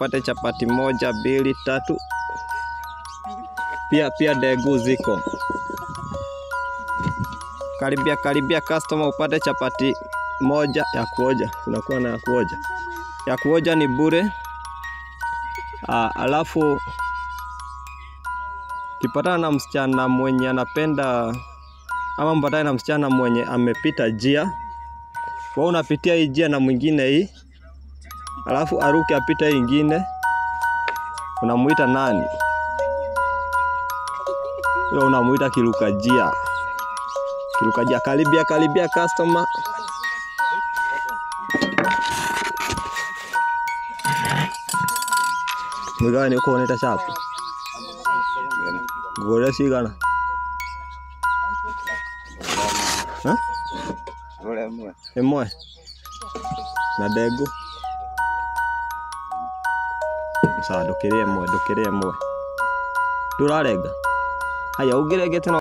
upate chapati moja, mbili, tatu. Pia dengu ziko. Karibia customer upate chapati moja ya kuoja. Tunakuwa na ya kuoja. Ya kuoja ni bure. Alafu kipatana na msichana mwenye anapenda, ama mpatane na msichana mwenye amepita njia, wewe unapitia hii njia na mwingine hii, alafu aruke apita hii nyingine, unamuita nani? Wewe unamuita kiruka njia. Karibia customer. Mgani uko unaita shapu? Gore sigana. Emwe. Na dengu. Sawa, dokerie emwe. Turarenga. Haya ugiregete